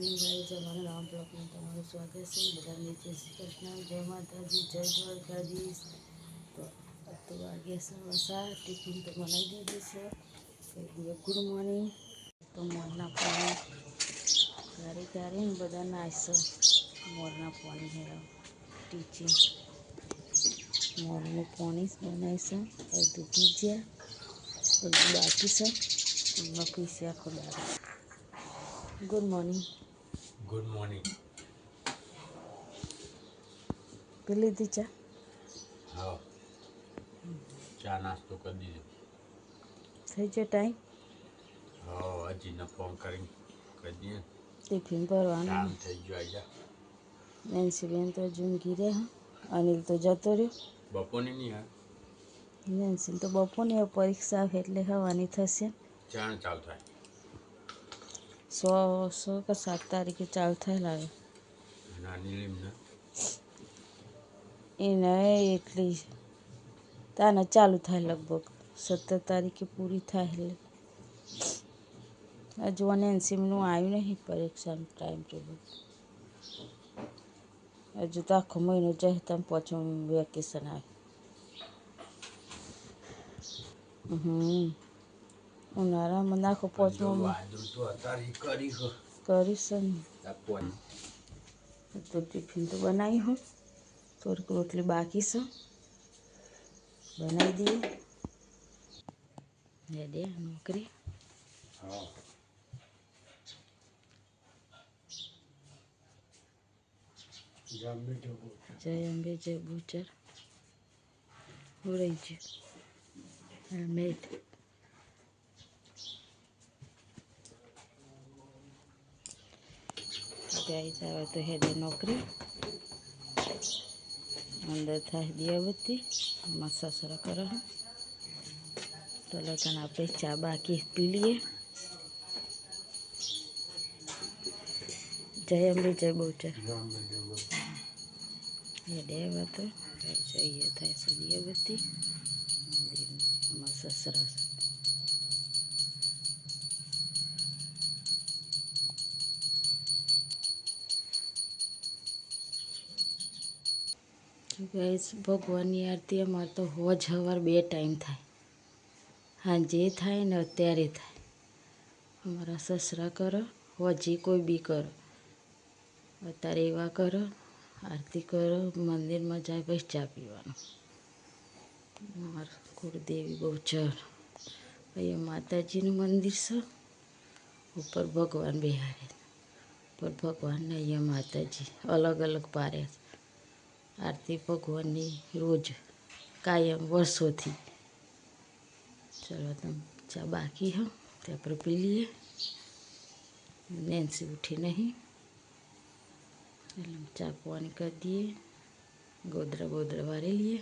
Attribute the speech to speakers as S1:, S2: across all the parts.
S1: Morning guys, અમારા નવા બ્લોગમાં તમારું સ્વાગત છે. બધાને જય શ્રી કૃષ્ણ, જય માતાજી, જય દ્વારકાધીશ. તો વાગે સવા ટિફિન તો બનાવી દીધી છે. Good morning. તો મોરના પાણી ગારી બધા નાખશે. મોરના પાણી હેરા ટીચિંગ મોરનું પાણી બનાવીશું. અડધું પીજ્યા, અડધું બાકી છે. એમાં પીસ્યા ખોલા. Good morning.
S2: Good morning.
S1: પી લીધી ચા?
S2: હા, ચા નાસ્તો કરી દીધો.
S1: થઈ ગયો ટાઈમ?
S2: હા, હજી ન ફોન કરીને કરી દઈએ.
S1: ટિફિન ભરવાનું
S2: ટાઈમ થઈ ગયો. આવી જા.
S1: નેન્સીબેન તો જૂનગી રહે. અનિલ તો જતો રહ્યો.
S2: બપોરની નહીં હા.
S1: નેન્સી તો બપોરની પરીક્ષા એટલે હવાની થશે.
S2: ચાણ ચાલુ થાય.
S1: 100 કે 7 તારીખે ચાલુ થાય લાગે.
S2: નાની લીમને
S1: એને એટલી તાને ચાલુ થાય લગભગ 17 તારીખે પૂરી થાય. એટલે હજુ નેન્સીનું આવ્યું નહીં પરીક્ષાનું ટાઈમ ટેબલ. હજુ તો આખો મહિનો જાય તમે પાછું વેકેશન આવે. ઉનાળામાં નાખો પાંચમો કરીશ ને તો ટિફિન તો બનાવી હું. થોડીક રોટલી બાકી છે, બનાવી દઈએ. દે નોકરી. જય અંબે જય બુચર. ઉડાઈ ગયું હેલ્મેટ. ગાઈસ આવે તો હેડે નોકરી. અંદર થાય દિયાબત્તી. આમાં સસરા કરે. તો લગન આપણે ચા બાકી પી લઈએ. જય અંબે જય બહુચર. હેડે હવે તો જઈએ થાય છે દિયાબત્તી. આમાં સસરા ગાઈસ, ભગવાનની આરતી અમારે તો હોજ સવાર 2 ટાઈમ થાય. સાંજે થાય ને અત્યારે થાય. અમારા સસરા કરો, હોજી કોઈ બી કરો. અત્યારે એવા કરો, આરતી કરો, મંદિરમાં જાય પછી ચા પીવાનું. અમારા કુળદેવી બહુચર. અહીંયા માતાજીનું મંદિર છે. ઉપર ભગવાન બેહારે. ઉપર ભગવાન ને અહીંયા માતાજી અલગ અલગ પારે. આરતી ભગવાનની રોજ કાયમ વર્ષોથી. ચલો તમે ચા બાકી હો તે આપણે પી લઈએ. નેન્સી ઉઠી નહીં એટલે ચા પાણી કરી દઈએ. ગોદરા વારી લઈએ.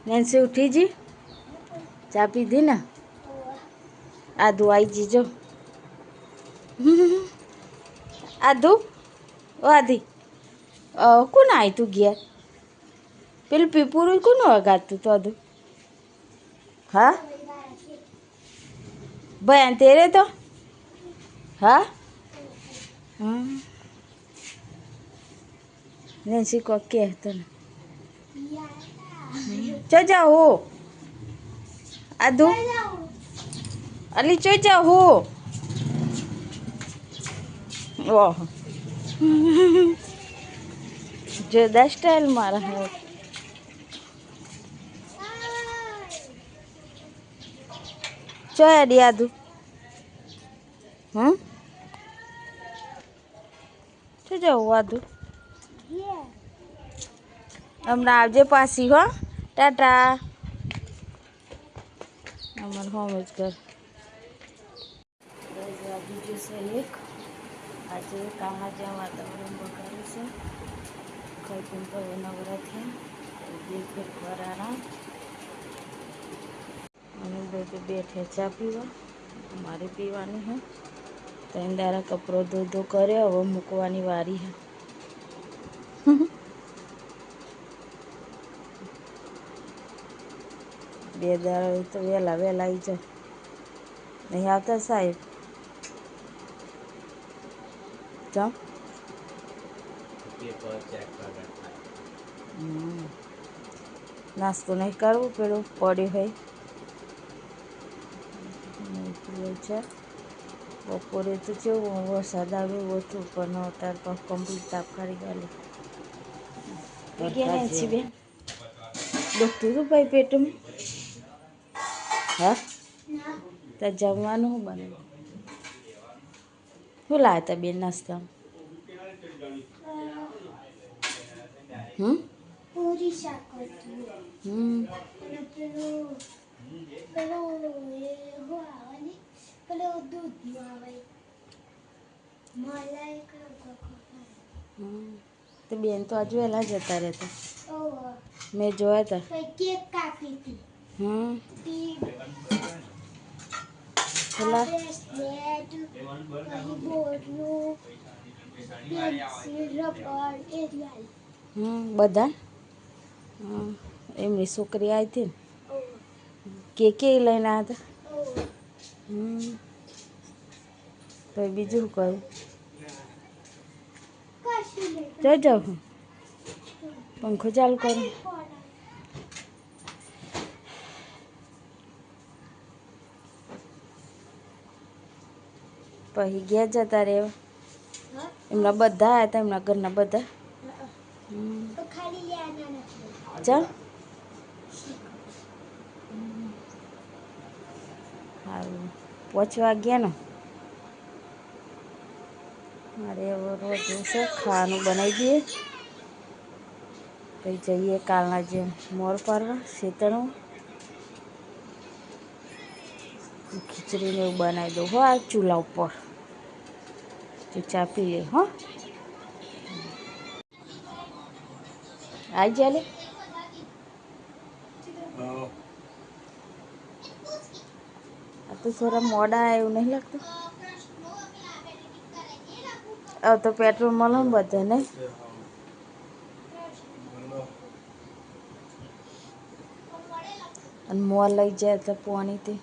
S1: નેન્સી ઉઠી જી? ચા પીધી ને? આદુ આવી જીજો. આદુ ઓ આધી કોણ આવી તું ઘેર? પેલું પીપુરું કોનું વગાડતું તો આદુ? હા ભાઈ તેરે તો હા. નેન્સી કોક કે તને ચો જાઓ હો આદુ અલી ચો જાઓ હો. ઓહ જોરદાર સ્ટાઇલ મારા હે. ચો એડી આદુ ચો જાઓ આદુ. હમણાં આવજે પાછી હો. ટાટા. અમાર હોમ જ કર. બીજું છે એક આજે કામમાં જ્યાં વાતાવરણ બગાડ્યું છે. ખાઈ પીને તો નવરા થયા. બે ફેરફાર આરામ. અને બધું બેઠે ચા પીવા. મારે પીવાની હે. ત્રણ દાડા કપડો ધો કર્યો. હવે મૂકવાની વારી હે. બે દાડા તો વહેલા આવી જાય. નહીં આવતા સાહેબ? ચમ
S2: પેપર ચેક કરે
S1: નાસ્તો નહીં કરવું પેલું પડ્યું હોય પીએ છે બપોરે તો કેવું વરસાદ આવ્યો હતું પણ અત્યારે પણ કમ્પ્લીટ તાપ કાઢી ગાલી ગયા છે બેન દુખતું હતું ભાઈ પેટમાં હા ત્યાં જમવાનું શું બનાવ્યું શું લાવ્યા હતા બેન નાસ્તામાં
S3: પૂરી શાક હતું અને પેલું એ હું આવે ને પેલું દૂધમાં આવે મલાઈ
S1: તો બેન તો આજે વહેલા જતા રહેતા
S3: ઓહ
S1: મેં જોયા હતા
S3: કેક કાપી હતી
S1: પેલા
S3: બ્રેસલેટ પછી બોટલું પેન્સિલ રબર એરિયલ
S1: બધા એમની છોકરી આવી હતી ને કે લઈને આવ્યા હતા તો બીજું કહ્યું જઈ જાઉં હું પંખો ચાલુ કરું પછી ગયા જતા રહેવા એમના બધા આવ્યા હતા એમના ઘરના બધા ચાલ સારું 5 વાગ્યાનો મારે એવો રોજ છે ખાવાનું બનાવી દઈએ પછી જઈએ કાલના જેમ મોર પાડવા શેતળું ખીચડીને એવું બનાવી દઉં હો આ ચૂલા ઉપર તો ચા પી લે હો આવી જાય આ તો થોડા મોડા એવું નહીં લાગતું હવે તો પેટ્રોલ મળે ને બધે ને અને મોં લઈ જાય તો પાણીથી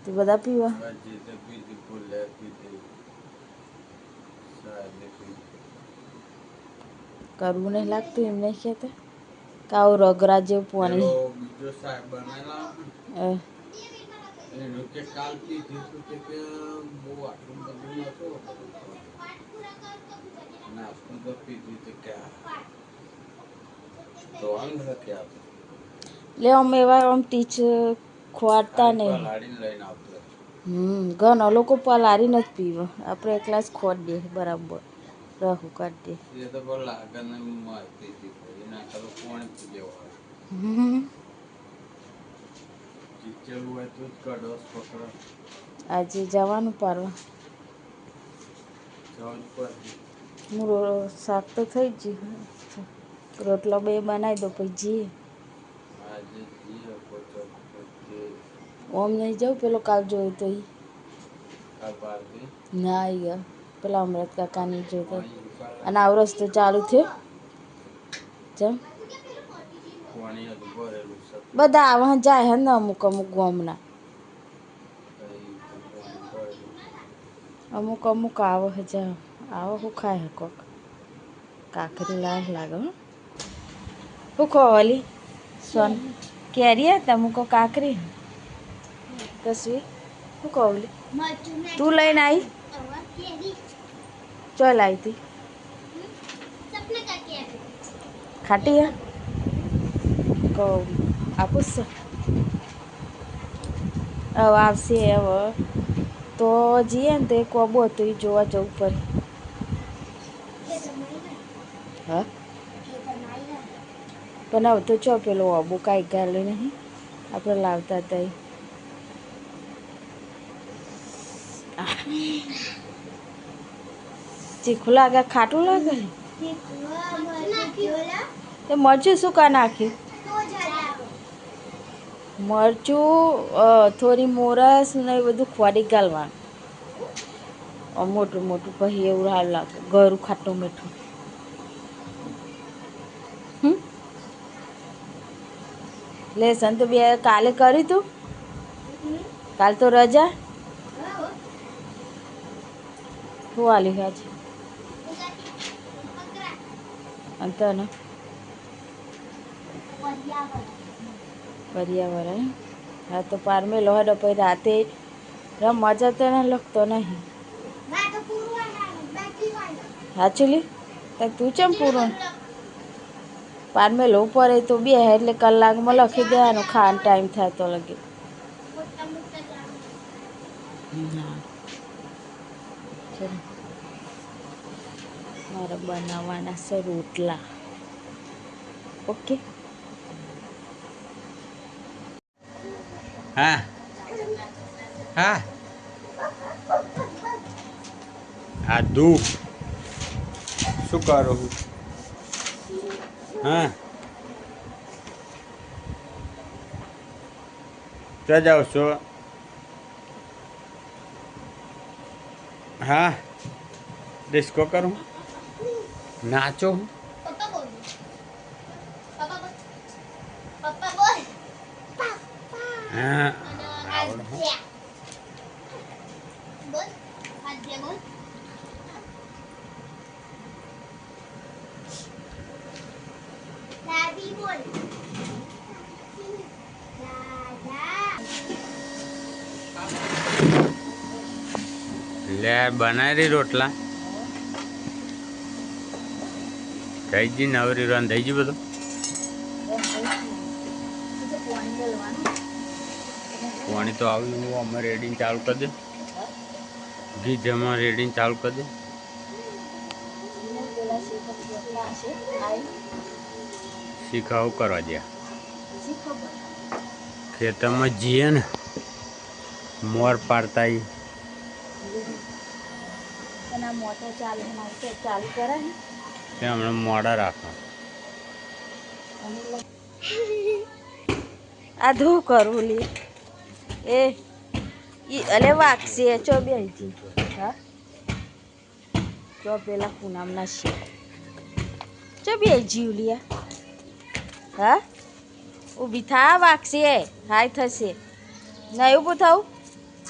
S1: તે બધા પીવા કરવું નહીં લાગતું એમ નહીં કહેતા કાવ રગરા જેવું પાણી લે અમે એવા આમ ટીચ ખોવાડતા નહીં ઘણા લોકો પલારી નથી પીવા આપણે એકલા જ ખોટ દે બરાબર રહું કાઢી દે આજે જવાનું પારવા હું શાક તો થઈ ગયું રોટલો 2 બનાવી દો પછી જઈએ ઓમ નહીં જાઉં પેલો કાલ જોયું તો ના આવી પેલા અમૃત કાકાની જોતો અને આવો રસ્તો ચાલુ થયો ચમ બધા આવા જાય હે ને અમુક ગામના અમુક આવો હજા આવો શું ખાય હે કોક કાકરી લાગે હો શું કહો ઓલી સોન કેરી હતા અમુક કાકરી તસવીર શું કહો ઓલી તું લઈને આવી ચલ આવી હતી ખાટી હે કહો આપું હવે આવશે હવે તો જઈએ ને તો એક કોબો હતો એ જોવા જવું પડે હા પણ હવે તો ચો પેલો અબુ કાંઈ ગાલે નહીં આપણે લાવતા હતા ચીખું લાગે ખાટું લાગે તે મરચું શું કા નાખ્યું મરચું થોડી મોરસ ને એ બધું ખોડી ગાલવાનું મોટું મોટું પછી એવું હાલ લાગે ગળું ખાટું મીઠું લેસન તો બે કાલે કર્યું તું કાલ તો રજા
S3: બરાબર
S1: શું આલ્યું છે આજે
S3: પકડા
S1: અંતને
S3: પર્યાવરણ
S1: પર્યાવરણ હા તો પારમે લોહડો પછી રાતે રમવા જતો ને લખતો નહીં
S3: ના તો પૂરું બાકી વાળો
S1: સાચુલી તો તું ચમ પૂરું પારમે લો પડે તો બે એટલે કલાકમાં લખી દેવાનું ખાવાનો ટાઈમ થાય તો લગે
S3: મોટા મોટા જાણ
S1: હા ચલો મારે બનાવવાના છે રોટલા ઓકે
S2: હા હા આ દુઃખ શું કરું હું હા ક્યાં જાઓ છો હા ડિસ્કો કરું નાચો હું
S3: પપ્પા બોલ પપ્પા બોલ પપ્પા બોલ
S2: હા
S3: અને
S2: આવડે હો.
S3: આદ્યા બોલ આદ્યા બોલ દાદી બોલ દાદા
S2: લે બનાવી રહી રોટલા થઈ ગઈ નવરી રન થઈ ગયું બધું પાણી તો આવ્યું હું અમે રેડિંગ ચાલુ કરી દે ઘી જમા રેડિંગ ચાલુ કરી દે શીખાવું કરવા દે ખેતરમાં જઈએ ને મોર પાડતા ઈ
S1: મોટર ચાલુ ચાલુ કરે ને
S2: તે હમણાં મોડા રાખવા
S1: આ ધૂ કરું લી એ ઈ અલે વાગશે ચો બેજી હા ચો પેલા પૂનમના છે ચો બેજી ઉલિયા હા ઊભી થા વાગશે હાય થશે નહીં ઊભું થવું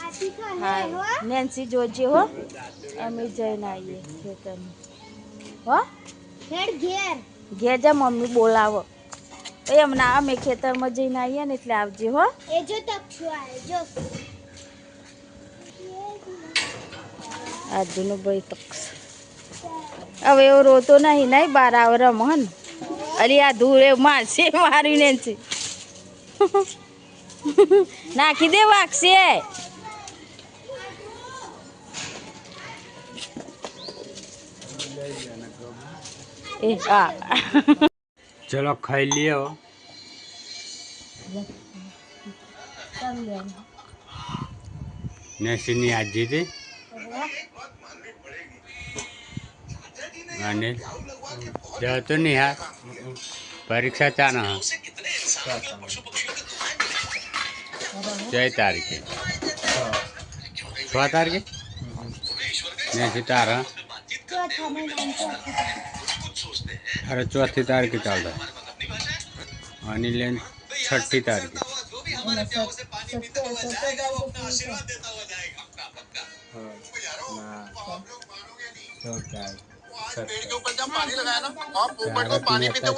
S3: આથી કહે
S1: હાય
S3: હો
S1: નેન્સી જોજે હો અમે જઈને આવીએ ખેતરમાં હો
S3: હેડ ઘેર
S1: ઘેર જા મમ્મી બોલાવો એમના અમે ખેતરમાં જઈને આવીએ ને એટલે આવજે હો
S3: એ જો તક્ષુ આવે જો
S1: આજનો ભાઈ તક્ષ હવે એવો રોતો નહીં નહીં બાર આવે રમન અલી આ ધૂળ એ મારશે મારી નેન્સી નાખી દે વાગશે એ હા
S2: ચલો ખાઈ લઈએ હો. નેસીની આજી હતી અને જતો નહીં હા પરીક્ષા ચાનો હા 6 તારીખે 6 તારીખે નેસી તારા
S3: ચોથા મહિનાની
S2: અરે 4 તારીખે ચાલતા અને લેન 6 તારીખે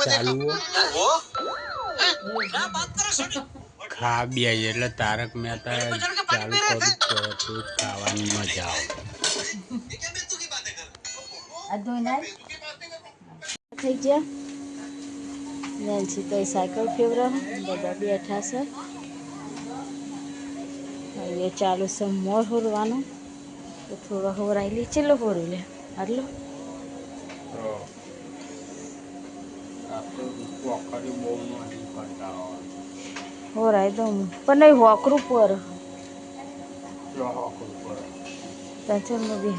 S2: ચાલુ ખા બે એટલે તારક મહેતા ચાલુ કરું તો જ ખાવાની મજા આવે
S1: આ ધોઈ થઈ ગયા નેન્સી તો સાયકલ ફેવરા બધા બેઠા છે હવે ચાલુ છે મોર હોરવાનું તો થોડો હોરાયેલી ચેલો હોરું લે આટલો હોરાય દઉં પણ નહીં હોકરું પર ત્યાં બી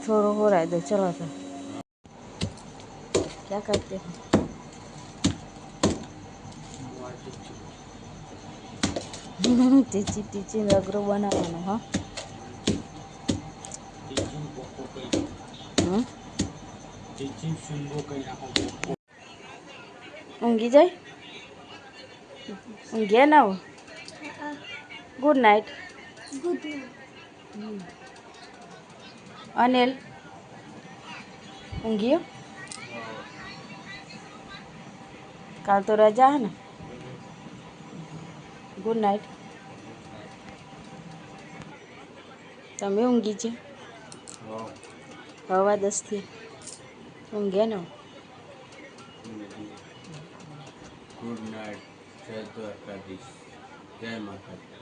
S1: થોડો હોરાય દો ચલો તો ક્યાં કરતે ટીચી ટીચી રગરો બનાવવાનો હા ઊંઘી જાય ઊંઘ્યા ના હો good night.
S3: Good night.
S1: Anil ઊંઘ્યો? કાલ તો રજા હે ને. Good night. તમે ઊંઘી છે 10:15 ઊંઘ્યા ને?
S2: Good night. જય દ્વારકાધીશ. જય માતાજી.